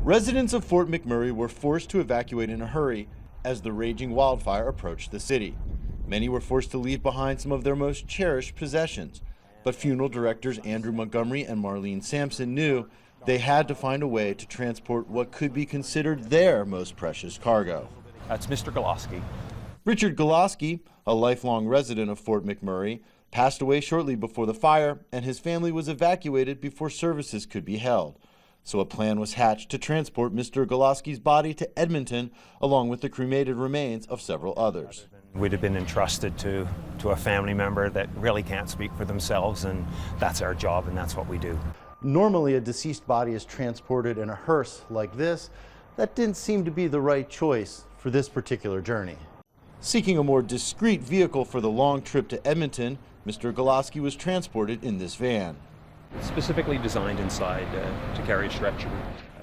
Residents of Fort McMurray were forced to evacuate in a hurry as the raging wildfire approached the city. Many were forced to leave behind some of their most cherished possessions, but funeral directors Andrew Montgomery and Marlene Sampson knew they had to find a way to transport what could be considered their most precious cargo. That's Mr. Goloski. Richard Goloski, a lifelong resident of Fort McMurray, passed away shortly before the fire, and his family was evacuated before services could be held. So a plan was hatched to transport Mr. Goloski's body to Edmonton, along with the cremated remains of several others. We'd have been entrusted to a family member that really can't speak for themselves, and that's our job, and that's what we do. Normally, a deceased body is transported in a hearse like this. That didn't seem to be the right choice for this particular journey. Seeking a more discreet vehicle for the long trip to Edmonton, Mr. Goloski was transported in this van. Specifically designed inside to carry a stretcher.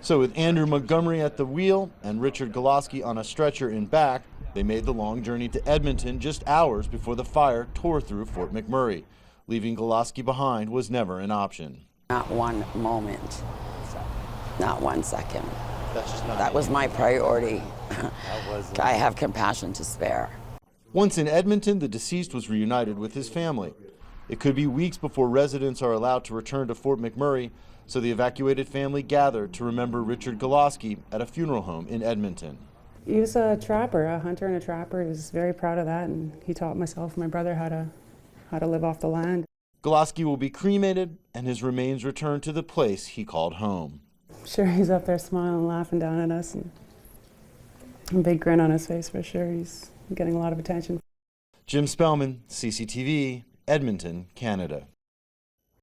So with Andrew Montgomery at the wheel and Richard Goloski on a stretcher in back, they made the long journey to Edmonton just hours before the fire tore through Fort McMurray. Leaving Goloski behind was never an option. Not one moment, not 1 second. That's just not that was my priority. I have compassion to spare. Once in Edmonton, the deceased was reunited with his family. It could be weeks before residents are allowed to return to Fort McMurray, so the evacuated family gathered to remember Richard Goloski at a funeral home in Edmonton. He was a trapper, a hunter and a trapper. He was very proud of that, and he taught myself and my brother how to live off the land. Goloski will be cremated and his remains returned to the place he called home. I'm sure he's up there smiling, laughing down at us, and a big grin on his face for sure. He's getting a lot of attention. Jim Spellman, CCTV, Edmonton, Canada.